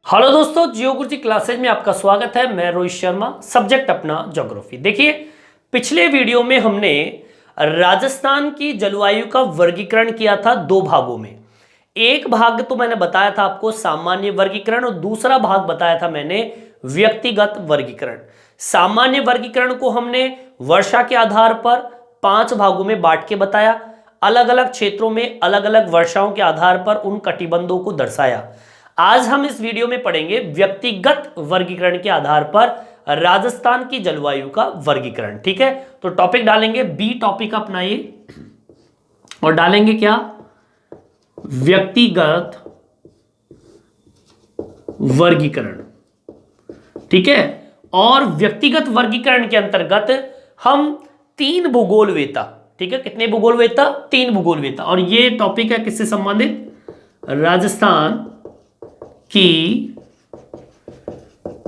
Hello दोस्तों, जियो गुरुजी classes में आपका स्वागत है। मैं रोहित शर्मा, सब्जेक्ट अपना ज्योग्राफी। देखिए, पिछले वीडियो में हमने राजस्थान की जलवायु का वर्गीकरण किया था दो भागों में। एक भाग तो मैंने बताया था आपको सामान्य वर्गीकरण और दूसरा भाग बताया था मैंने व्यक्तिगत वर्गीकरण। सामान्य वर्गीकरण को हमने वर्षा के आधार पर 5 भागों में बांट के बताया। अलग अलग क्षेत्रों में अलग अलग वर्षाओं के आधार पर उन कटिबंधों को दर्शाया। आज हम इस वीडियो में पढ़ेंगे व्यक्तिगत वर्गीकरण के आधार पर राजस्थान की जलवायु का वर्गीकरण। ठीक है, तो टॉपिक डालेंगे बी टॉपिक अपना ये, और डालेंगे क्या? व्यक्तिगत वर्गीकरण। ठीक है, और व्यक्तिगत वर्गीकरण के अंतर्गत हम 3 भूगोल वेता, ठीक है, कितने भूगोल वेता? 3 भूगोल वेता। और ये टॉपिक है किससे संबंधित? राजस्थान की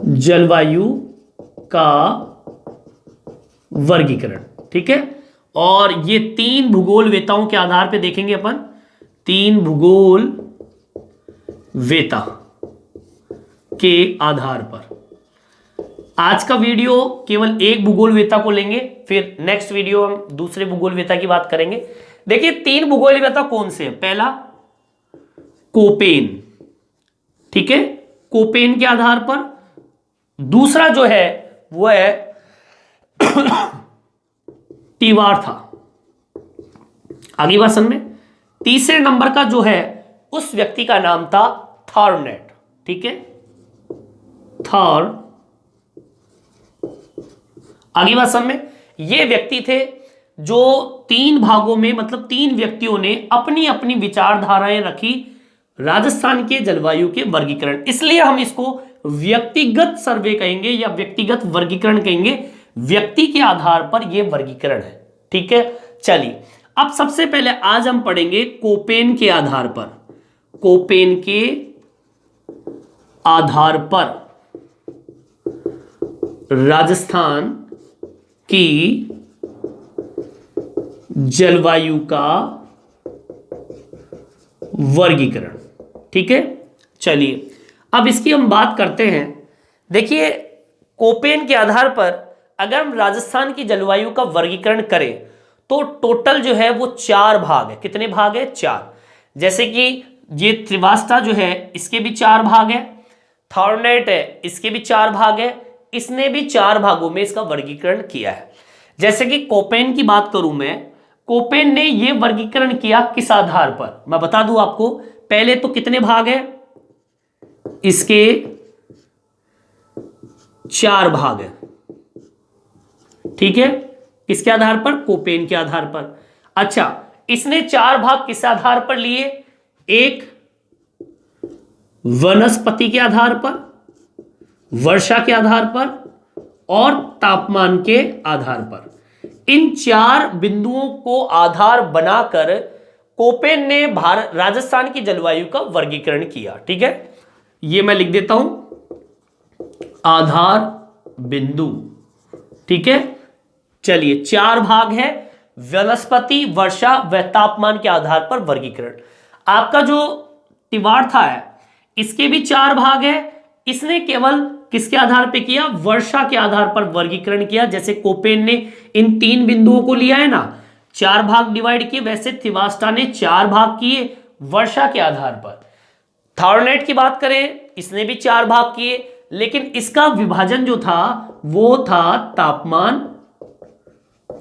जलवायु का वर्गीकरण। ठीक है, और ये 3 भूगोल वेताओं के आधार पे देखेंगे अपन 3 भूगोल वेता के आधार पर। आज का वीडियो केवल एक भूगोल वेता को लेंगे, फिर नेक्स्ट वीडियो हम दूसरे भूगोल वेता की बात करेंगे। देखिए, 3 भूगोल वेता कौन से हैं? पहला कोपेन, ठीक है, कोपेन के आधार पर। दूसरा जो है वो है टिवार्था। आगे बात समझ में। तीसरे नंबर का जो है उस व्यक्ति का नाम था थॉर्नेट। ठीक है, थॉर। आगे बात समझ में। ये व्यक्ति थे जो 3 भागों में, मतलब 3 व्यक्तियों ने अपनी अपनी विचारधाराएं रखी राजस्थान के जलवायु के वर्गीकरण। इसलिए हम इसको व्यक्तिगत सर्वे कहेंगे या व्यक्तिगत वर्गीकरण कहेंगे। व्यक्ति के आधार पर यह वर्गीकरण है। ठीक है, चलिए अब सबसे पहले आज हम पढ़ेंगे कोपेन के आधार पर। कोपेन के आधार पर राजस्थान की जलवायु का वर्गीकरण। ठीक है, चलिए अब इसकी हम बात करते हैं। देखिए, कोपेन के आधार पर अगर हम राजस्थान की जलवायु का वर्गीकरण करें तो टोटल जो है वो 4 भाग है। कितने भाग है? 4। जैसे कि ये त्रिवास्ता जो है इसके भी 4 भाग है, थॉर्नेट है इसके भी 4 भाग है, इसने भी 4 भागों में इसका वर्गीकरण किया है। जैसे कि कोपेन की बात करूं मैं, कोपेन ने यह वर्गीकरण किया किस आधार पर? मैं बता दूं आपको। पहले तो कितने भाग है? इसके 4 भाग है। ठीक है, किसके आधार पर? कोपेन के आधार पर। अच्छा, इसने 4 भाग किस आधार पर लिए? एक वनस्पति के आधार पर, वर्षा के आधार पर और तापमान के आधार पर। इन 4 बिंदुओं को आधार बनाकर कोपेन ने राजस्थान की जलवायु का वर्गीकरण किया। ठीक है, ये मैं लिख देता हूं, आधार बिंदु। ठीक है, चलिए 4 भाग है, वनस्पति, वर्षा व तापमान के आधार पर वर्गीकरण। आपका जो टिवार्था है इसके भी 4 भाग है। इसने केवल किसके आधार पे किया? वर्षा के आधार पर वर्गीकरण किया। जैसे कोपेन ने इन 3 बिंदुओं को लिया है ना, 4 भाग डिवाइड किए, वैसे त्रिवास्ता ने 4 भाग किए वर्षा के आधार पर। थॉर्नेट की बात करें, इसने भी 4 भाग किए, लेकिन इसका विभाजन जो था वो था तापमान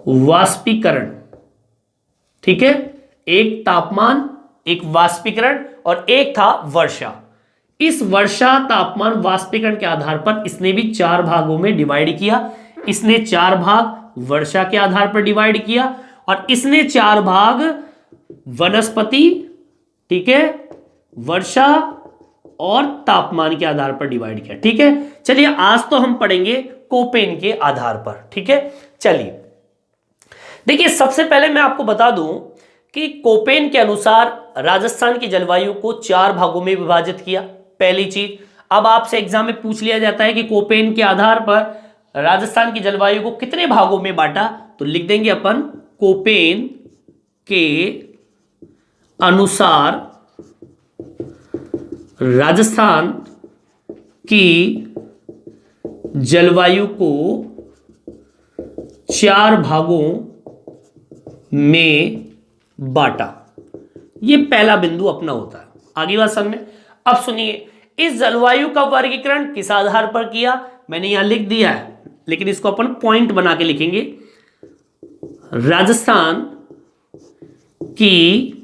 वाष्पीकरण। ठीक है, एक तापमान, एक वाष्पीकरण और एक था वर्षा। इस वर्षा, तापमान, वाष्पीकरण के आधार पर इसने भी 4 भागों में डिवाइड किया। इसने 4 भाग वर्षा के आधार पर डिवाइड किया और इसने 4 भाग वनस्पति, ठीक है, वर्षा और तापमान के आधार पर डिवाइड किया। ठीक है, चलिए आज तो हम पढ़ेंगे कोपेन के आधार पर। ठीक है, चलिए देखिए, सबसे पहले मैं आपको बता दूं कि कोपेन के अनुसार राजस्थान की जलवायु को 4 भागों में विभाजित किया। पहली चीज, अब आपसे एग्जाम में पूछ लिया जाता है कि कोपेन के आधार पर राजस्थान की जलवायु को कितने भागों में बांटा, तो लिख देंगे अपन कोपेन के अनुसार राजस्थान कि जलवायु को 4 भागों में बांटा। ये पहला बिंदु अपना होता है। आगे बात समझ में। अब सुनिए, इस जलवायु का वर्गीकरण किस आधार पर किया, मैंने यहां लिख दिया है, लेकिन इसको अपन पॉइंट बना के लिखेंगे। राजस्थान की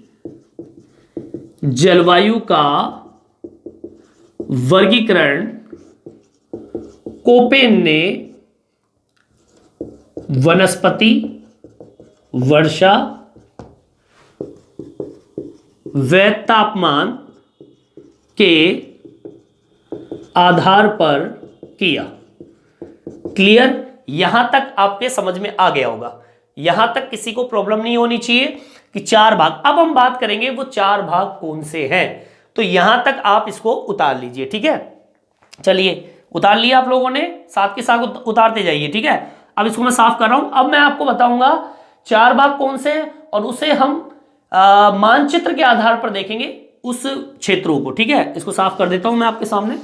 जलवायु का वर्गीकरण कोपेन ने वनस्पति, वर्षा व तापमान के आधार पर किया। क्लियर? यहां तक आपके समझ में आ गया होगा। यहां तक किसी को प्रॉब्लम नहीं होनी चाहिए कि 4 भाग। अब हम बात करेंगे वो 4 भाग कौन से हैं, तो यहां तक आप इसको उतार लीजिए। ठीक है, चलिए उतार लिया आप लोगों ने, साथ के साथ उतारते जाइए। ठीक है, अब इसको मैं साफ कर रहा हूं। अब मैं आपको बताऊंगा 4 भाग कौन से हैं, और उसे हम मानचित्र के आधार पर देखेंगे उस क्षेत्रों को। ठीक है, इसको साफ कर देता हूं मैं आपके सामने।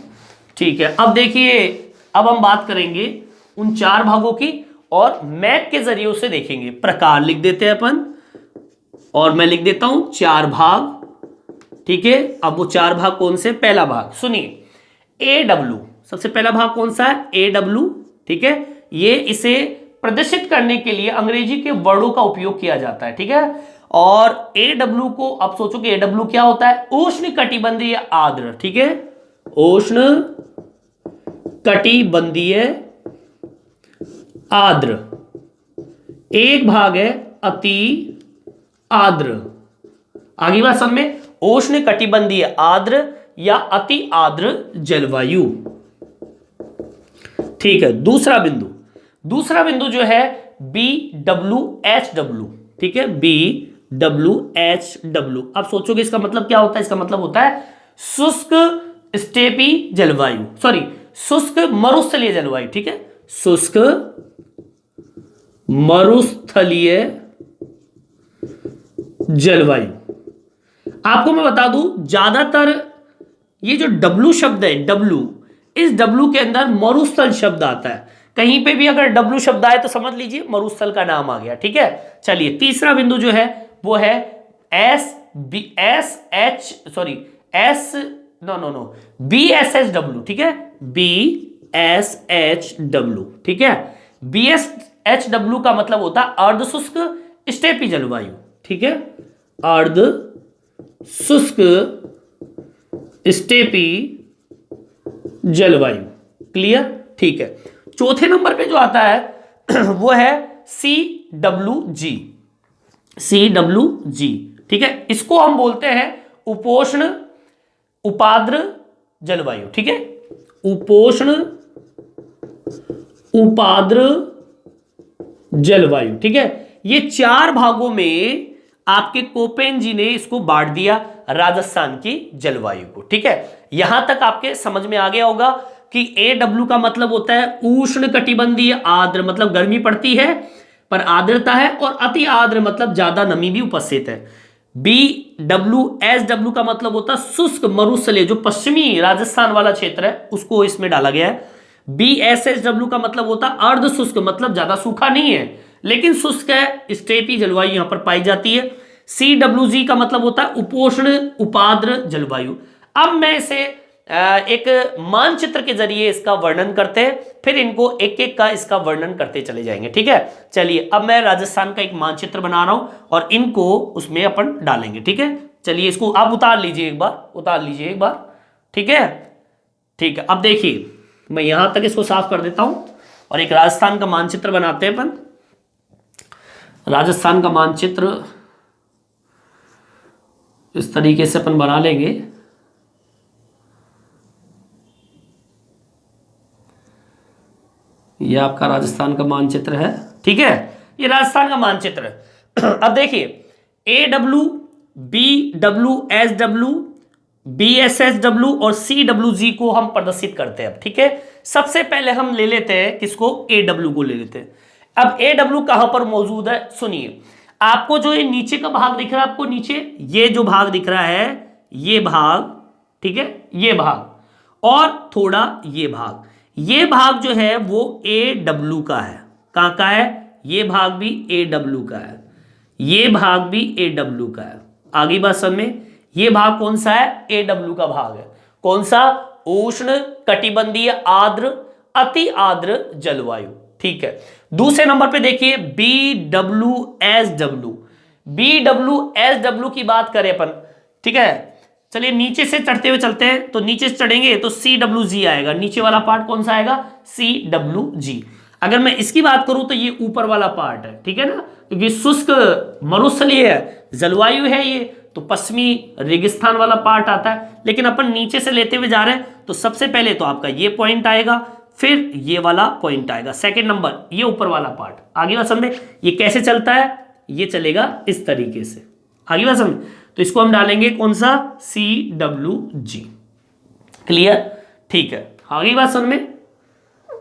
ठीक है, अब देखिए, अब हम बात करेंगे उन 4 भागों की, और मैप के जरिए उसे देखेंगे। प्रकार लिख देते हैं अपन, और मैं लिख देता हूं 4 भाग। ठीक है, अब वो 4 भाग कौन से? पहला भाग सुनिए, AW। सबसे पहला भाग कौन सा है? AW। ठीक है, ये इसे प्रदर्शित करने के लिए अंग्रेजी के वर्डों का उपयोग किया जाता है। ठीक है, और AW को आप सोचो कि AW क्या होता है? उष्ण कटिबंधीय आर्द्र। ठीक है, उष्ण कटिबंधीय आर्द्र। एक भाग है अति आर्द्र। आगे बात समझ में, उष्ण कटिबंधीय आर्द्र या अति आर्द्र जलवायु। ठीक है, दूसरा बिंदु जो है BWHW। ठीक है, BWHW। अब सोचोगे इसका मतलब क्या होता है? इसका मतलब होता है शुष्क स्टेपी जलवायु, सॉरी शुष्क मरुस्थलीय जलवायु। ठीक है, शुष्क मरुस्थलीय जलवायु। आपको मैं बता दूं, ज्यादातर ये जो W शब्द है, W, इस W के अंदर मरुस्थल शब्द आता है। कहीं पे भी अगर W शब्द आए तो समझ लीजिए मरुस्थल का नाम आ गया। ठीक है, चलिए तीसरा बिंदु जो है वो है BSHW। ठीक है, BSHW। ठीक है, BSHW का मतलब होता है अर्ध शुष्क स्टेपी जलवायु। ठीक है, अर्ध शुष्क स्टेपी जलवायु। क्लियर? ठीक है, चौथे नंबर पे जो आता है वो है CWG। CWG। ठीक है, इसको हम बोलते हैं उपोष्ण उपाद्र जलवायु। ठीक है, उपोष्ण उपाद्र जलवायु। ठीक है, ये 4 भागों में आपके कोपेन जी ने इसको बांट दिया राजस्थान की जलवायु को। ठीक है, यहां तक आपके समझ में आ गया होगा कि AW का मतलब होता है उष्ण कटिबंधीय आर्द्र, मतलब गर्मी पड़ती है पर आर्द्रता है, और अति आर्द्र मतलब ज्यादा नमी भी उपस्थित है। BWSW का मतलब होता है शुष्क मरुस्थलीय, जो पश्चिमी राजस्थान वाला क्षेत्र है उसको इसमें डाला गया है। BSHW का मतलब होता है अर्ध शुष्क, मतलब ज्यादा सूखा नहीं है लेकिन शुष्क है, स्टेपी जलवायु यहां पर पाई जाती है। CWG का मतलब होता है उपोष्ण उपाद्र जलवायु। अब मैं इसे एक मानचित्र के जरिए इसका वर्णन करते हैं, फिर इनको एक एक का इसका वर्णन करते चले जाएंगे। ठीक है, चलिए अब मैं राजस्थान का एक मानचित्र बना रहा हूं और इनको उसमें अपन डालेंगे। ठीक है, चलिए इसको आप उतार लीजिए एक बार, ठीक है। ठीक है, अब देखिए मैं यहां तक इसको साफ कर देता हूं और एक राजस्थान का मानचित्र बनाते हैं अपन। राजस्थान का मानचित्र इस तरीके से अपन बना लेंगे। ये आपका राजस्थान का मानचित्र है। ठीक है, ये राजस्थान का मानचित्र है। अब देखिए AW, BWSW, BSHW और CWG को हम प्रदर्शित करते हैं। ठीक है, सबसे पहले हम ले लेते हैं किसको? AW को ले लेते हैं। अब AW कहां पर मौजूद है? सुनिए, आपको जो ये नीचे का भाग दिख रहा है, आपको नीचे ये जो भाग दिख रहा है, ये भाग, ठीक है, ये भाग, और थोड़ा ये भाग जो है वो AW का है। कहाँ का है? ये भाग भी AW का है, ये भाग भी AW का है। आगे बात समझ में? ये भाग कौन सा है? AW का भाग है। कौन सा? उष्ण कटिबंधीय आर्द्र अति आर्द्र जलवायु। ठीक है, दूसरे नंबर पे देखिए BWSW। BWSW की बात करें अपन, ठीक है, चलिए नीचे से चढ़ते हुए चलते हैं। तो नीचे से चढ़ेंगे तो CWG आएगा, नीचे वाला पार्ट कौन सा आएगा? CWG। अगर मैं इसकी बात करूं तो ये ऊपर वाला पार्ट है, ठीक है ना, क्योंकि शुष्क मरुस्थलीय जलवायु है ये, तो पश्चिमी रेगिस्तान वाला पार्ट आता है। लेकिन अपन नीचे से लेते हुए जा रहे हैं, तो सबसे पहले तो आपका ये पॉइंट आएगा, फिर ये वाला पॉइंट आएगा, सेकंड नंबर ये ऊपर वाला पार्ट। आगे बात समझे? ये कैसे चलता है? ये चलेगा इस तरीके से। आगे बात समझ? तो इसको हम डालेंगे कौन सा? CWG। क्लियर? ठीक है, आगे बात समझ में?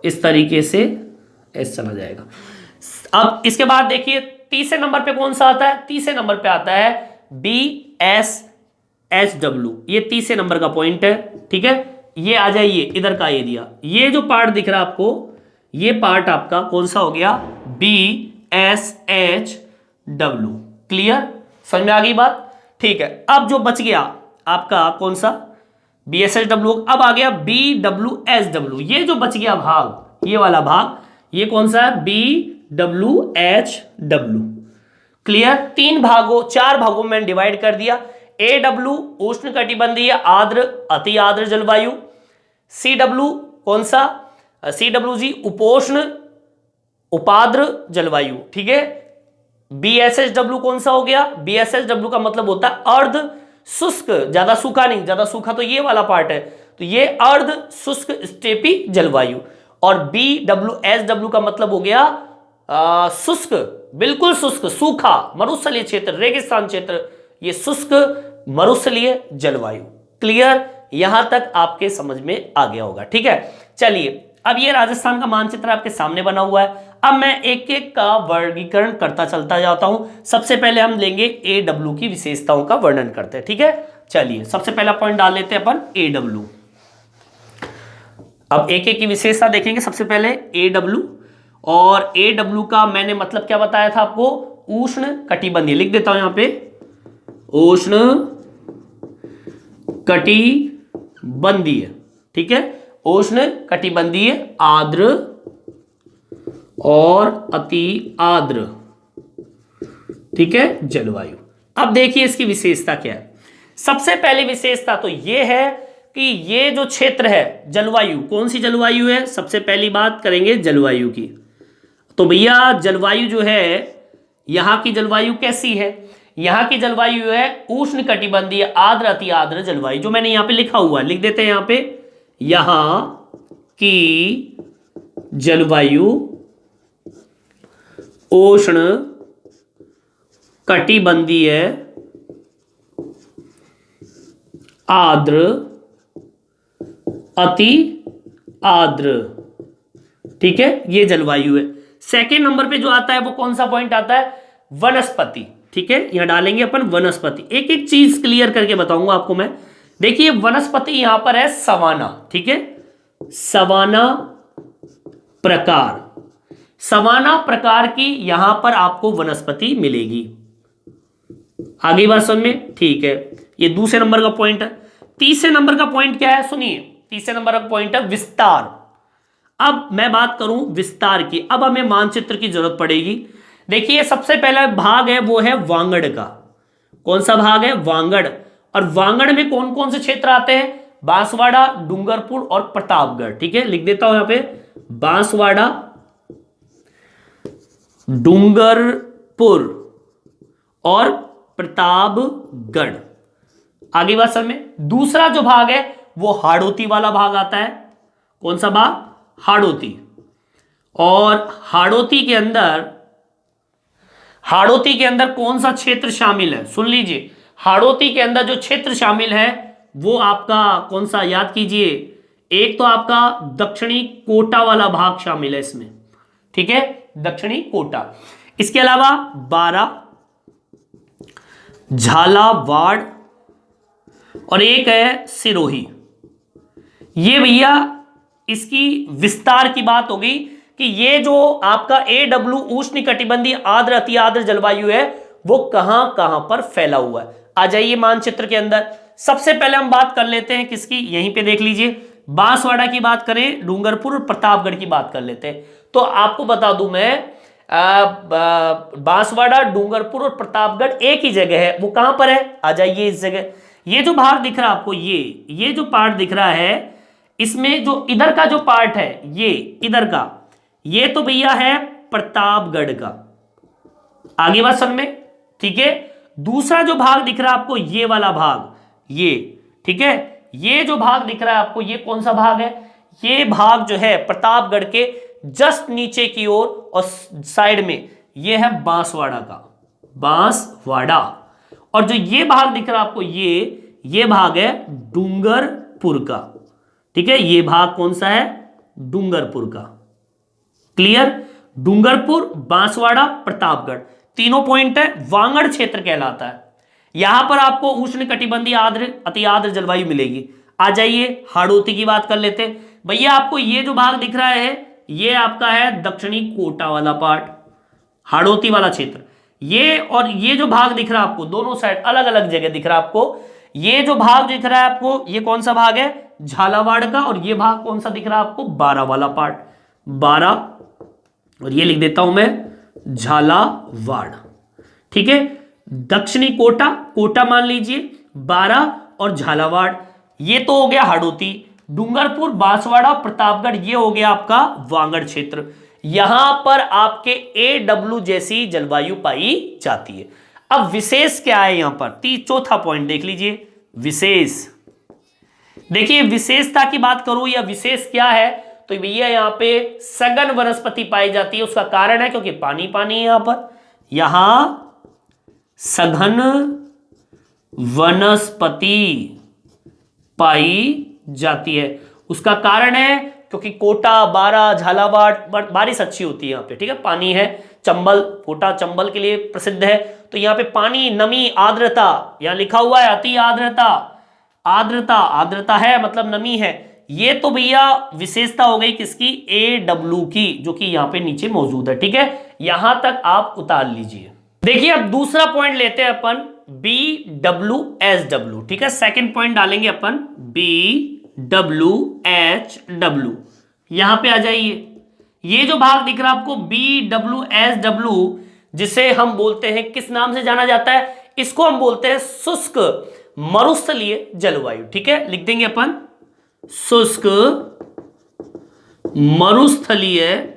इस तरीके से ऐसे चला जाएगा। अब इसके बाद देखिए तीसरे नंबर पे कौन सा आता है? तीसरे नंबर पे आता है BSHW। ये तीसरे नंबर का पॉइंट है, ठीक है। ये आ जाइए इधर का एरिया, ये जो पार्ट दिख रहा है आपको, ये पार्ट आपका कौन सा हो गया? BSHW। क्लियर? समझ में आ गई बात? ठीक है, अब जो बच गया आपका कौन सा? BSHW। अब आ गया BWSW। ये जो बच गया भाग, ये वाला भाग, ये कौन सा है? BWHW। क्लियर? तीन भागों, चार भागों में डिवाइड कर दिया। AW उष्ण कटिबंधीय आर्द्र अति आर्द्र जलवायु। CW कौन सा? CWG उपोष्ण उपाद्र जलवायु, ठीक है। BSHW कौन सा हो गया? BSHW का मतलब होता है अर्ध शुष्क, ज्यादा सूखा नहीं, ज्यादा सूखा तो ये वाला पार्ट है, तो ये अर्ध शुष्क स्टेपी जलवायु। और BWSW का मतलब हो गया शुष्क, बिल्कुल शुष्क, सूखा मरुस्थलीय क्षेत्र, रेगिस्तान क्षेत्र, ये शुष्क मरुस्थलीय जलवायु। क्लियर? यहां तक आपके समझ में आ गया होगा, ठीक है। चलिए, अब ये राजस्थान का मानचित्र आपके सामने बना हुआ है। अब मैं एक एक का वर्गीकरण करता चलता जाता हूं। सबसे पहले हम लेंगे AW की विशेषताओं का वर्णन करते हैं, ठीक है। चलिए, सबसे पहला पॉइंट डाल लेते हैं अपन AW। अब एक एक की विशेषता देखेंगे। सबसे पहले AW, और AW का मैंने मतलब क्या बताया था आपको? उष्ण कटिबंधीय। लिख देता हूं यहां पे, उष्ण कटिबंधीय, ठीक है, उष्ण कटिबंधीय आर्द्र और अति आर्द्र, ठीक है, जलवायु। अब देखिए इसकी विशेषता क्या है। सबसे पहली विशेषता तो यह है कि ये जो क्षेत्र है, जलवायु, कौन सी जलवायु है? सबसे पहली बात करेंगे जलवायु की। तो भैया जलवायु जो है, यहां की जलवायु कैसी है? यहां की जलवायु है उष्ण कटिबंधीय आर्द्र अति आर्द्र जलवायु, जो मैंने यहां पे लिखा हुआ है, लिख देते हैं यहां पे, यहां की जलवायु उष्ण कटिबंधीय आर्द्र अति आर्द्र, ठीक है, ये जलवायु है। सेकेंड नंबर पे जो आता है वो कौन सा पॉइंट आता है? वनस्पति, ठीक है, यहां डालेंगे अपन वनस्पति। एक एक चीज क्लियर करके बताऊंगा आपको मैं। देखिए वनस्पति यहां पर है सवाना, ठीक है, सवाना प्रकार, सवाना प्रकार की यहां पर आपको वनस्पति मिलेगी। आगे बात समझ में? ठीक है, ये दूसरे नंबर का पॉइंट है। तीसरे नंबर का पॉइंट क्या है? सुनिए, तीसरे नंबर का पॉइंट है विस्तार। अब मैं बात करूं विस्तार की, अब हमें मानचित्र की जरूरत पड़ेगी। देखिए सबसे पहला भाग है वो है वांगड़ का। कौन सा भाग है? वांगड़। और वांगड़ में कौन कौन से क्षेत्र आते हैं? बांसवाड़ा, डूंगरपुर और प्रतापगढ़, ठीक है, लिख देता हूं यहां पे, बांसवाड़ा, डूंगरपुर और प्रतापगढ़। आगे बात समझ में? दूसरा जो भाग है वो हाड़ौती वाला भाग आता है। कौन सा भाग? हाड़ौती। और हाड़ौती के अंदर कौन सा क्षेत्र शामिल है? सुन लीजिए, हाड़ौती के अंदर जो क्षेत्र शामिल है वो आपका कौन सा? याद कीजिए, एक तो आपका दक्षिणी कोटा वाला भाग शामिल है इसमें, ठीक है, दक्षिणी कोटा। इसके अलावा बारा, झालावाड़ और एक है सिरोही। ये भैया इसकी विस्तार की बात हो गई कि ये जो आपका AW उष्णकटिबंधीय आर्द्र अति आर्द्र जलवायु है वो कहां कहां पर फैला हुआ है। आ जाइए मानचित्र के अंदर। सबसे पहले हम बात कर लेते हैं किसकी, यहीं पे देख लीजिए, बांसवाड़ा की बात करें, डूंगरपुर और प्रतापगढ़ की बात कर लेते हैं। तो आपको बता दूं मैं, बांसवाड़ा, डूंगरपुर और प्रतापगढ़ एक ही जगह है। वो कहां पर है, आ जाइए इस जगह। ये जो भाग दिख रहा है आपको, ये जो पार्ट दिख रहा है, इसमें जो इधर का जो पार्ट है, ये इधर का, ये तो भैया है प्रतापगढ़ का। आगे बात समझ में, ठीक है। दूसरा जो भाग दिख रहा है आपको, ये वाला भाग, ये, ठीक है, ये जो भाग दिख रहा है आपको, ये कौन सा भाग है, ये भाग जो है प्रतापगढ़ के जस्ट नीचे की ओर और साइड में, ये है बांसवाड़ा का, बांसवाड़ा। और जो ये भाग दिख रहा है आपको, ये भाग है डूंगरपुर का, ठीक है। ये भाग कौन सा है, डूंगरपुर का। क्लियर, डूंगरपुर, बांसवाड़ा, प्रतापगढ़, तीनों पॉइंट है, वांगड़ क्षेत्र कहलाता है। यहां पर आपको उष्णकटिबंधीय आर्द्र अति आर्द्र जलवायु मिलेगी। आ जाइए हाड़ौती की बात कर लेते हैं। भैया आपको ये जो भाग दिख रहा है, ये आपका है दक्षिणी कोटा वाला पार्ट, हाड़ौती वाला क्षेत्र। ये और ये जो भाग दिख रहा है आपको, दोनों साइड अलग अलग जगह दिख रहा है आपको। ये जो भाग दिख रहा है आपको, ये कौन सा भाग है, झालावाड़ का। और ये भाग कौन सा दिख रहा है आपको, बारा वाला पार्ट, बारा, और ये लिख देता हूं मैं झालावाड़, ठीक है। दक्षिणी कोटा, कोटा मान लीजिए, बारा और झालावाड़, ये तो हो गया हाड़ौती। डूंगरपुर, बांसवाड़ा, प्रतापगढ़, ये हो गया आपका वांगड़ क्षेत्र। यहां पर आपके AW जैसी जलवायु पाई जाती है। अब विशेष क्या है यहां पर, चौथा पॉइंट देख लीजिए, विशेष। देखिए विशेषता की बात करूं या विशेष क्या है, तो भैया यहां पे सघन वनस्पति पाई जाती है। उसका कारण है क्योंकि पानी पानी है यहां पर, यहां सघन वनस्पति पाई जाती है। उसका कारण है क्योंकि कोटा, बारा, झालावाड़, बारिश अच्छी होती है यहां पे, ठीक है, पानी है। चंबल, कोटा चंबल के लिए प्रसिद्ध है, तो यहां पे पानी, नमी, आर्द्रता, यहां लिखा हुआ है अति आर्द्रता, आर्द्रता, आर्द्रता है मतलब नमी है। ये तो भैया विशेषता हो गई किसकी, AW की, जो कि यहां पे नीचे मौजूद है, ठीक है। यहां तक आप उतार लीजिए। देखिए अब दूसरा पॉइंट लेते हैं अपन, BWSW, ठीक है। सेकंड पॉइंट डालेंगे अपन BWHW। यहां पे आ जाइए, ये जो भाग दिख रहा है आपको BWSW, जिसे हम बोलते हैं, किस नाम से जाना जाता है, इसको हम बोलते हैं शुष्क मरुस्थलीय जलवायु, ठीक है। लिख देंगे अपन शुष्क मरुस्थलीय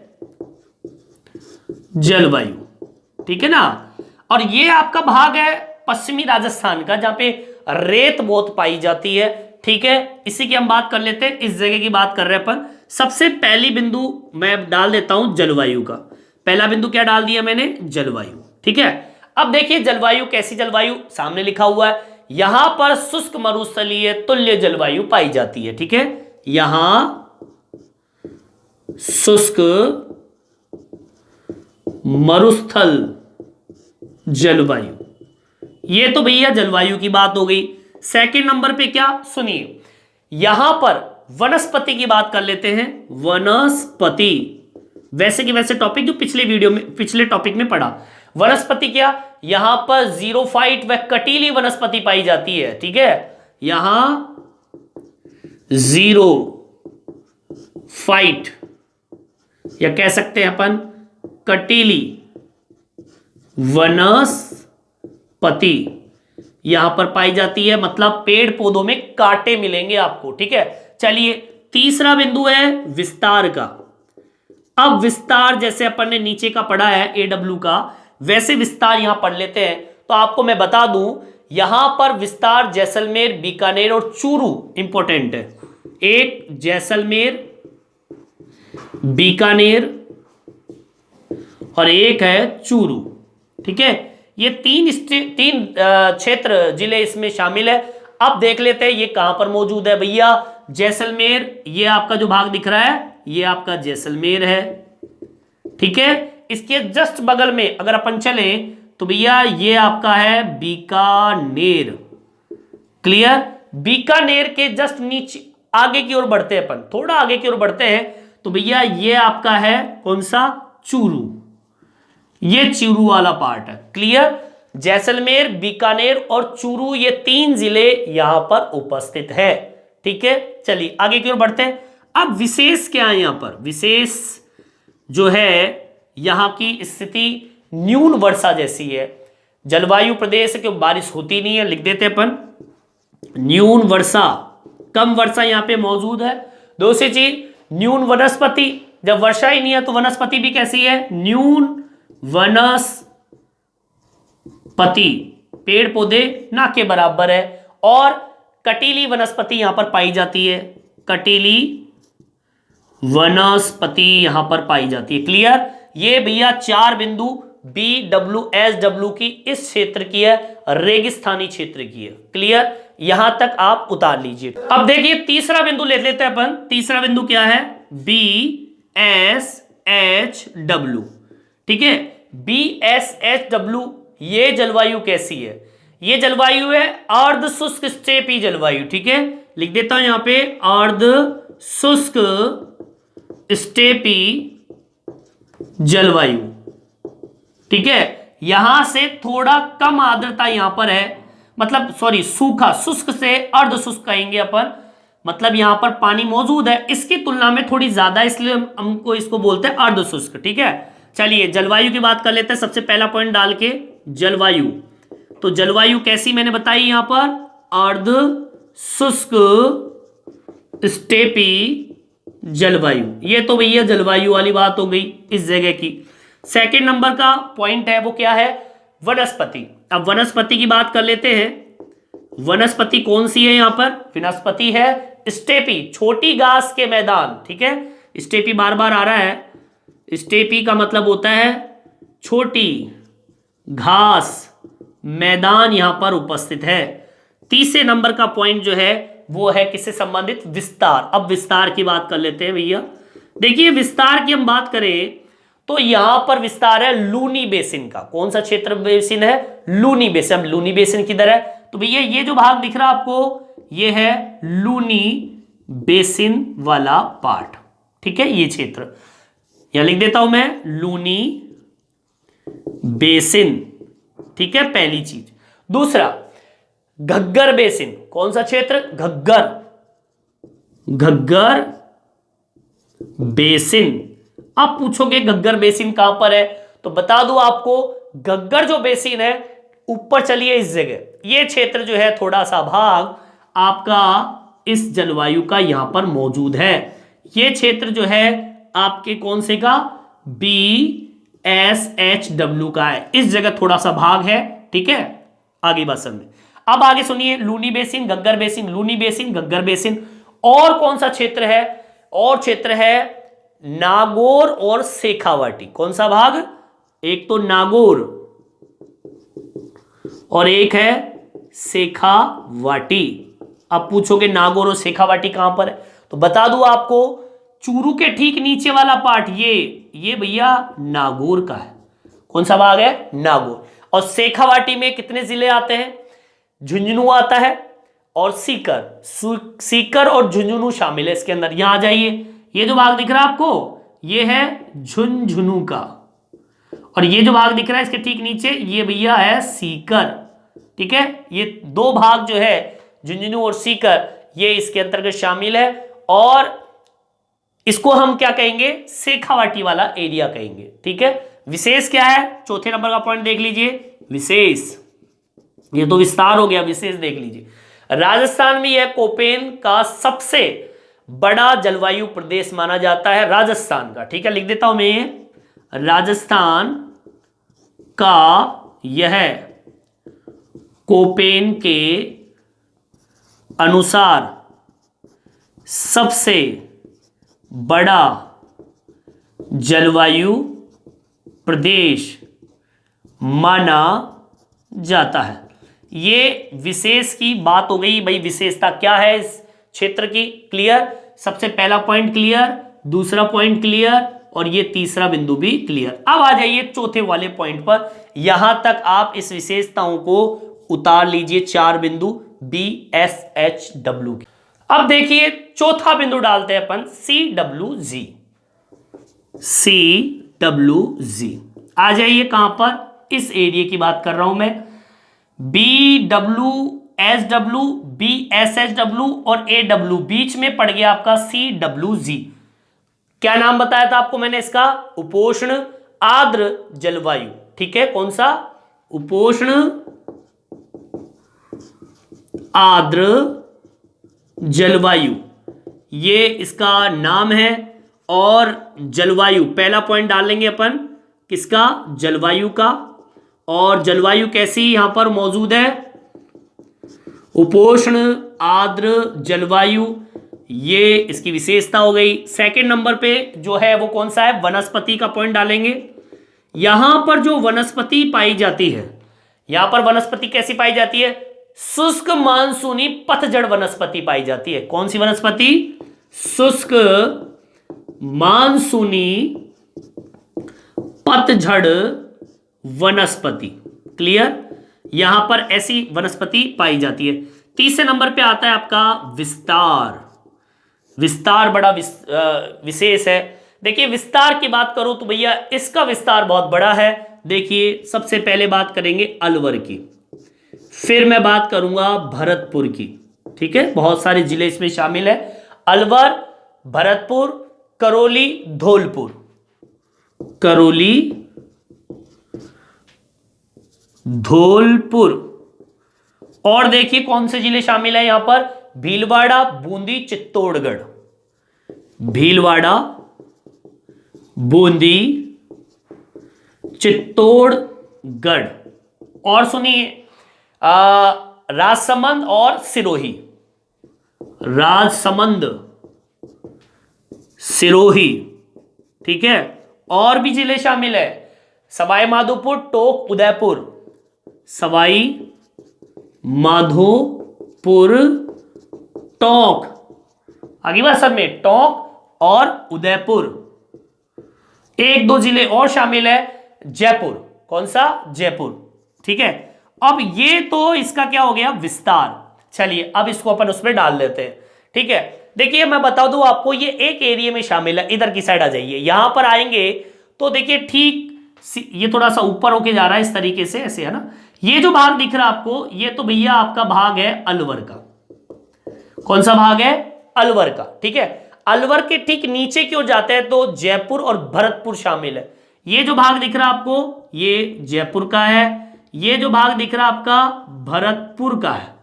जलवायु, ठीक है ना। और ये आपका भाग है पश्चिमी राजस्थान का, जहां पे रेत बहुत पाई जाती है, ठीक है। इसी की हम बात कर लेते हैं, इस जगह की बात कर रहे हैं अपन। सबसे पहली बिंदु मैं डाल देता हूं जलवायु का। पहला बिंदु क्या डाल दिया मैंने, जलवायु, ठीक है। अब देखिए जलवायु कैसी जलवायु, सामने लिखा हुआ है, यहां पर शुष्क मरुस्थलीय तुल्य जलवायु पाई जाती है, ठीक है। यहां शुष्क मरुस्थल जलवायु, ये तो भैया जलवायु की बात हो गई। सेकंड नंबर पे क्या, सुनिए, यहां पर वनस्पति की बात कर लेते हैं। वनस्पति, वैसे के वैसे टॉपिक जो पिछले वीडियो में, पिछले टॉपिक में पढ़ा। वनस्पति क्या, यहां पर जीरोफाइट व कटीली वनस्पति पाई जाती है, ठीक है। यहां जीरो फाइट, या कह सकते हैं अपन कटीली वनस्पति यहां पर पाई जाती है, मतलब पेड़ पौधों में कांटे मिलेंगे आपको, ठीक है। चलिए तीसरा बिंदु है विस्तार का। अब विस्तार जैसे अपन ने नीचे का पढ़ा है AW का, वैसे विस्तार यहां पढ़ लेते हैं। तो आपको मैं बता दूं, यहां पर विस्तार जैसलमेर, बीकानेर और चूरू इंपॉर्टेंट है। एक जैसलमेर, बीकानेर और एक है चूरू, ठीक है। ये तीन क्षेत्र, जिले इसमें शामिल है। अब देख लेते हैं ये कहां पर मौजूद है भैया। जैसलमेर, ये आपका जो भाग दिख रहा है, ये आपका जैसलमेर है, ठीक है। इसके जस्ट बगल में अगर अपन चले तो भैया ये आपका है बीकानेर। क्लियर, बीकानेर के जस्ट नीचे आगे की ओर बढ़ते हैं अपन, थोड़ा आगे की ओर बढ़ते हैं तो भैया ये आपका है कौन सा, चूरू, ये चूरू वाला पार्ट है। क्लियर, जैसलमेर, बीकानेर और चूरू ये 3 जिले यहां पर उपस्थित है। ठीक है, चलिए आगे की ओर बढ़ते हैं। अब विशेष क्या है यहां पर, विशेष जो है यहां की स्थिति न्यून वर्षा जैसी है, जलवायु प्रदेश क्यों बारिश होती नहीं है, लिख देते अपन न्यून वर्षा, कम वर्षा यहां पे मौजूद है। दूसरी चीज न्यून वनस्पति, जब वर्षा ही नहीं है तो वनस्पति भी कैसी है, न्यून वनस्पति, पेड़ पौधे ना के बराबर है। और कटीली वनस्पति यहां पर पाई जाती है, कटीली वनस्पति यहां पर पाई जाती है। क्लियर, ये भैया 4 बिंदु BWSW की इस क्षेत्र की है, रेगिस्तानी क्षेत्र की है। क्लियर, यहां तक आप उतार लीजिए। अब देखिए तीसरा बिंदु ले लेते हैं अपन। तीसरा बिंदु क्या है, BSHW। ठीक है, BSHW ये जलवायु कैसी है, ये जलवायु है अर्ध शुष्क स्टेपी जलवायु। ठीक है, लिख देता हूं यहां पे अर्ध शुष्क स्टेपी जलवायु। ठीक है, यहां से थोड़ा कम आर्द्रता यहां पर है, मतलब सॉरी सूखा, शुष्क से अर्ध शुष्क कहेंगे अपन, मतलब यहां पर पानी मौजूद है, इसकी तुलना में थोड़ी ज्यादा, इसलिए हमको इसको बोलते हैं अर्ध शुष्क। ठीक है, चलिए जलवायु की बात कर लेते हैं। सबसे पहला पॉइंट डाल के जलवायु, तो जलवायु कैसी मैंने बताई यहां पर, अर्ध शुष्क स्टेपी जलवायु। ये तो भैया जलवायु वाली बात हो गई इस जगह की। सेकंड नंबर का पॉइंट है वो क्या है, वनस्पति। अब वनस्पति की बात कर लेते हैं। वनस्पति कौन सी है यहां पर, वनस्पति है स्टेपी, छोटी घास के मैदान। ठीक है, स्टेपी बार बार आ रहा है, स्टेपी का मतलब होता है छोटी घास मैदान यहां पर उपस्थित है। तीसरे नंबर का पॉइंट जो है वो है किससे संबंधित, विस्तार। अब विस्तार की बात कर लेते हैं भैया। देखिए विस्तार की हम बात करें तो यहां पर विस्तार है लूनी बेसिन का। कौन सा क्षेत्र बेसिन है, लूनी बेसिन। अब लूनी बेसिन किधर है, तो भैया ये जो भाग दिख रहा है आपको, ये है लूनी बेसिन वाला पार्ट। ठीक है, ये क्षेत्र यहां लिख देता हूं मैं, लूनी बेसिन। ठीक है, पहली चीज। दूसरा घग्गर बेसिन, कौन सा क्षेत्र, घग्गर, घग्गर बेसिन। अब पूछोगे घग्गर बेसिन कहां पर है, तो बता दूं आपको, घग्गर जो बेसिन है ऊपर चलिए इस जगह, ये क्षेत्र जो है थोड़ा सा भाग आपका इस जलवायु का यहां पर मौजूद है। ये क्षेत्र जो है आपके कौन से का, BSHW का है, इस जगह थोड़ा सा भाग है। ठीक है, आगे बात समझ। अब आगे सुनिए, Luni basin, Ghaggar basin, Luni basin, Ghaggar basin. और कौन सा क्षेत्र है, और क्षेत्र है नागौर और शेखावाटी। कौन सा भाग, एक तो नागौर और एक है शेखावाटी। अब पूछोगे नागौर और शेखावाटी कहां पर है, तो बता दूं आपको, चूरू के ठीक नीचे वाला पार्ट ये भैया नागौर का है। कौन सा भाग है, नागौर। और शेखावाटी में कितने जिले आते हैं, झुंझुनू आता है और सीकर और झुंझुनू शामिल है इसके अंदर। यहां आ जाइए, ये जो भाग दिख रहा है आपको, ये है झुंझुनू का, और ये जो भाग दिख रहा है इसके ठीक नीचे, ये भैया है सीकर। ठीक है, ये 2 भाग जो है झुंझुनू और सीकर, ये इसके अंतर्गत शामिल है। और इसको हम क्या कहेंगे, शेखावाटी वाला एरिया कहेंगे। ठीक है, विशेष क्या है, चौथे नंबर का पॉइंट देख लीजिए, विशेष। ये तो विस्तार हो गया, विशेष देख लीजिए। राजस्थान में यह कोपेन का सबसे बड़ा जलवायु प्रदेश माना जाता है, राजस्थान का। ठीक है, लिख देता हूं मैं, राजस्थान का यह कोपेन के अनुसार सबसे बड़ा जलवायु प्रदेश माना जाता है। ये विशेष की बात हो गई भाई, विशेषता क्या है इस क्षेत्र की। क्लियर, सबसे पहला पॉइंट क्लियर, दूसरा पॉइंट क्लियर, और ये तीसरा बिंदु भी क्लियर। अब आ जाइए चौथे वाले पॉइंट पर। यहां तक आप इस विशेषताओं को उतार लीजिए, 4 बिंदु BSHW की। अब देखिए चौथा बिंदु डालते हैं अपन CWG। CWG आ जाइए कहां पर, इस एरिया की बात कर रहा हूं मैं। BWSW, BSHW और AW बीच में पड़ गया आपका CWG। क्या नाम बताया था आपको मैंने इसका? उपोष्ण आर्द्र जलवायु। ठीक है, कौन सा? उपोष्ण आर्द्र जलवायु, ये इसका नाम है। और जलवायु पहला पॉइंट डालेंगे अपन किसका? जलवायु का। और जलवायु कैसी यहां पर मौजूद है? उपोष्ण आर्द्र जलवायु, ये इसकी विशेषता हो गई। सेकंड नंबर पे जो है वो कौन सा है? वनस्पति का पॉइंट डालेंगे। यहां पर जो वनस्पति पाई जाती है, यहां पर वनस्पति कैसी पाई जाती है? शुष्क मानसूनी पतझड़ वनस्पति पाई जाती है। कौन सी वनस्पति? शुष्क मानसूनी पतझड़ वनस्पति। क्लियर? यहां पर ऐसी वनस्पति पाई जाती है। तीसरे नंबर पे आता है आपका विस्तार। विस्तार बड़ा विशेष है। देखिए विस्तार की बात करूं तो भैया इसका विस्तार बहुत बड़ा है। देखिए सबसे पहले बात करेंगे अलवर की, फिर मैं बात करूंगा भरतपुर की। ठीक है, बहुत सारे जिले इसमें शामिल है। अलवर, भरतपुर, करौली, धौलपुर। करौली, धौलपुर। और देखिए कौन से जिले शामिल है यहां पर? भीलवाड़ा, बूंदी, चित्तौड़गढ़। भीलवाड़ा, बूंदी, चित्तौड़गढ़। और सुनिए राजसमंद और सिरोही। राजसमंद, सिरोही। ठीक है, और भी जिले शामिल है। सवाई माधोपुर, टोंक, उदयपुर। सवाई माधोपुर, टोंक, आगे बात सब में टोंक और उदयपुर। एक दो जिले और शामिल है, जयपुर। कौन सा? जयपुर। ठीक है, अब ये तो इसका क्या हो गया? विस्तार। चलिए अब इसको अपन उसमें डाल देते हैं। ठीक है, देखिए मैं बता दूं आपको, ये एक एरिया में शामिल है। इधर की साइड आ जाइए, यहां पर आएंगे तो देखिए ठीक ये थोड़ा सा ऊपर होके जा रहा है इस तरीके से, ऐसे है ना। ये जो भाग दिख रहा है आपको, ये तो भैया आपका भाग है अलवर का। कौन सा भाग है? अलवर का। ठीक है, अलवर के ठीक नीचे की ओर जाते हैं तो जयपुर और भरतपुर शामिल है। ये जो भाग दिख रहा है आपको, ये जयपुर का है। ये जो भाग दिख रहा है आपका, भरतपुर का है।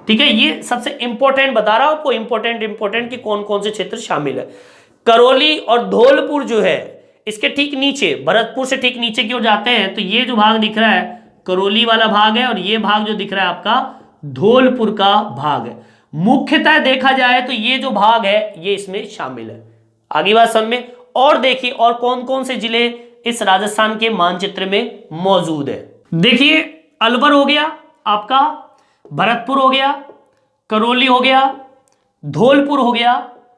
ठीक है, ये सबसे इंपॉर्टेंट बता रहा हूं आपको, इंपॉर्टेंट कि कौन कौन से क्षेत्र शामिल है। करौली और धौलपुर जो है इसके ठीक नीचे, भरतपुर से ठीक नीचे की ओर जाते हैं तो ये जो भाग दिख रहा है करौली वाला भाग है, और ये भाग जो दिख रहा है आपका धौलपुर का भाग है। मुख्यतः देखा जाए तो ये जो भाग है ये इसमें शामिल है। आगे बात समझ में। और देखिए और कौन कौन से जिले इस राजस्थान के मानचित्र में मौजूद है। देखिए अलवर हो गया आपका, भरतपुर हो गया, करौली हो गया, धौलपुर हो गया,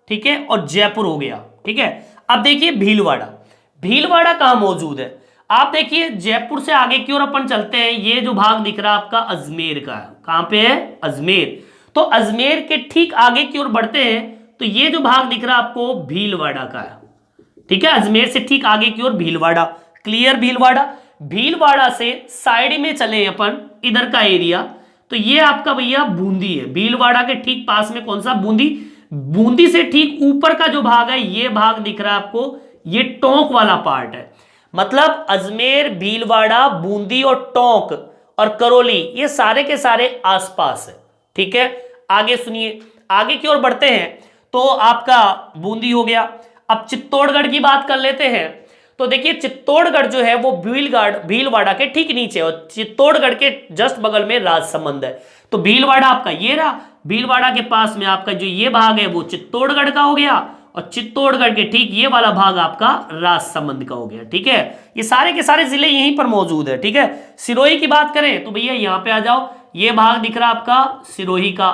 ठीक है, और जयपुर हो गया। ठीक है, अब देखिए भीलवाड़ा। भीलवाड़ा कहां मौजूद है? आप देखिए जयपुर से आगे की ओर अपन चलते हैं, ये जो भाग दिख रहा है आपका अजमेर का है। कहां पे है? अजमेर। तो अजमेर के ठीक आगे की ओर बढ़ते हैं तो ये जो भाग दिख रहा है आपको भीलवाड़ा का है। ठीक है, अजमेर से ठीक आगे की ओर भीलवाड़ा। क्लियर? भीलवाड़ा। भीलवाड़ा से साइड में चले अपन इधर का एरिया तो ये आपका भैया बूंदी है। भीलवाड़ा के ठीक पास में कौन सा? बूंदी। बूंदी से ठीक ऊपर का जो भाग है ये भाग दिख रहा है आपको, ये टोंक वाला पार्ट है। मतलब अजमेर, भीलवाड़ा, बूंदी और टोंक और करौली ये सारे के सारे आसपास है। ठीक है, आगे सुनिए, आगे की ओर बढ़ते हैं तो आपका बूंदी हो गया। अब चित्तौड़गढ़ की बात कर लेते हैं तो देखिए चित्तौड़गढ़ जो है वो भीलवाड़ा के ठीक नीचे है और चित्तौड़गढ़ के जस्ट बगल में राजसमंद है। तो भीलवाड़ा आपका ये रहा, भीलवाड़ा के पास में आपका जो ये भाग है वो चित्तौड़गढ़ का हो गया और चित्तौड़गढ़ के ठीक ये वाला भाग आपका राजसमंद का हो गया। ठीक है, ये सारे के सारे जिले यहीं पर मौजूद है। ठीक है, सिरोही की बात करें तो भैया यहां पे आ जाओ, ये भाग दिख रहा आपका सिरोही का।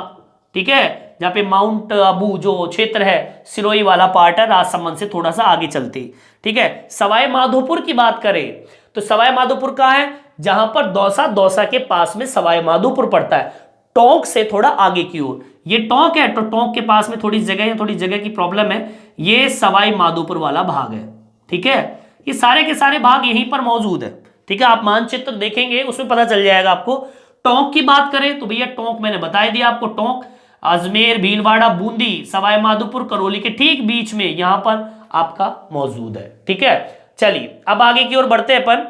ठीक है, जहां पे माउंट आबू जो क्षेत्र है सिरोही वाला पार्ट है, राजसमंद से थोड़ा सा आगे चलते। ठीक है, सवाई माधोपुर की बात करें तो सवाई माधोपुर कहां है? जहां पर दौसा के पास में सवाई माधोपुर पड़ता है, टोंक से थोड़ा आगे की ओर। ये टोंक है, तो टोंक के पास में थोड़ी जगह की प्रॉब्लम है, ये सवाई माधोपुर वाला भाग है। ठीक है, ये सारे के सारे भाग यहीं पर मौजूद है। ठीक है, आप मानचित्र देखेंगे उसमें पता चल जाएगा आपको। टोंक की बात करें तो भैया टोंक मैंने बता दिया आपको, टोंक अजमेर, भीलवाड़ा, बूंदी, सवाई माधोपुर, करौली के ठीक बीच में यहां पर आपका मौजूद है। ठीक है, चलिए अब आगे की ओर बढ़ते हैं अपन।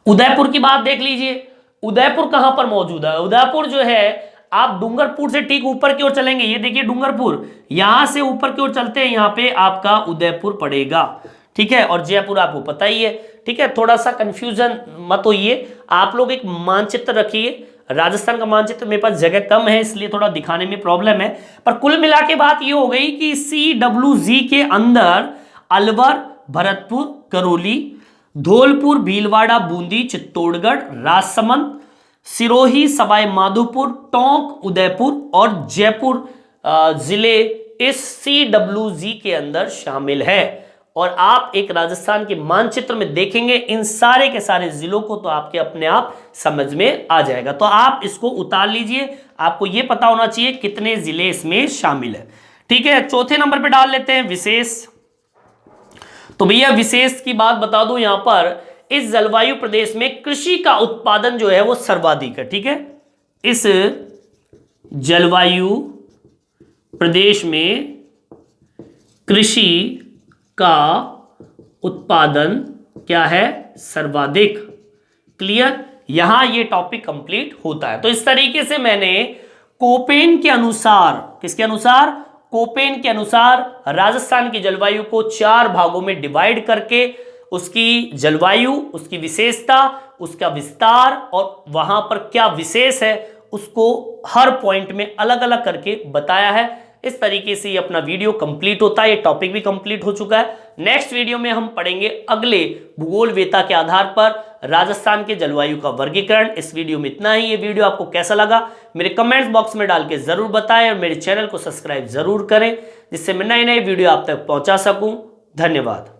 उदयपुर की बात देख लीजिए, उदयपुर कहां पर मौजूद है? उदयपुर जो है, आप डूंगरपुर से ठीक ऊपर की ओर चलेंगे, ये देखिए डूंगरपुर, यहां से ऊपर की ओर चलते हैं, यहां पे आपका उदयपुर पड़ेगा। ठीक है, और जयपुर आपको पता ही है। ठीक है, थोड़ा सा कंफ्यूजन मत होइए, आप लोग एक मानचित्र रखिए। राजस्थान का मानचित्र मेरे पास जगह कम है, इसलिए थोड़ा दिखाने में प्रॉब्लम है, पर कुल मिला के बात ये हो गई कि CWG के अंदर अलवर, भरतपुर, करौली, धौलपुर, भीलवाड़ा, बूंदी, चित्तौड़गढ़, राजसमंद, सिरोही, सवाई माधोपुर, टोंक, उदयपुर और जयपुर जिले इस CWG के अंदर शामिल है। और आप एक राजस्थान के मानचित्र में देखेंगे इन सारे के सारे जिलों को, तो आपके अपने आप समझ में आ जाएगा। तो आप इसको उतार लीजिए, आपको यह पता होना चाहिए कितने जिले इसमें शामिल है। ठीक है, चौथे नंबर पे डाल लेते हैं विशेष। तो भैया विशेष की बात बता दूं, यहां पर इस जलवायु प्रदेश में कृषि का उत्पादन जो है वो सर्वाधिक है। ठीक है, इस जलवायु प्रदेश में कृषि का उत्पादन क्या है? सर्वाधिक। क्लियर, यहां ये टॉपिक कंप्लीट होता है। तो इस तरीके से मैंने कोपेन के अनुसार, किसके अनुसार? कोपेन के अनुसार राजस्थान की जलवायु को 4 भागों में डिवाइड करके उसकी जलवायु, उसकी विशेषता, उसका विस्तार और वहां पर क्या विशेष है उसको हर पॉइंट में अलग अलग करके बताया है। इस तरीके से ये अपना वीडियो कंप्लीट होता है, ये टॉपिक भी कंप्लीट हो चुका है। नेक्स्ट वीडियो में हम पढ़ेंगे अगले भूगोल वेता के आधार पर राजस्थान के जलवायु का वर्गीकरण। इस वीडियो में इतना ही। ये वीडियो आपको कैसा लगा मेरे कमेंट्स बॉक्स में डाल के जरूर बताएं और मेरे चैनल को सब्सक्राइब जरूर करें, जिससे मैं नए नए वीडियो आप तक पहुंचा सकूं। धन्यवाद।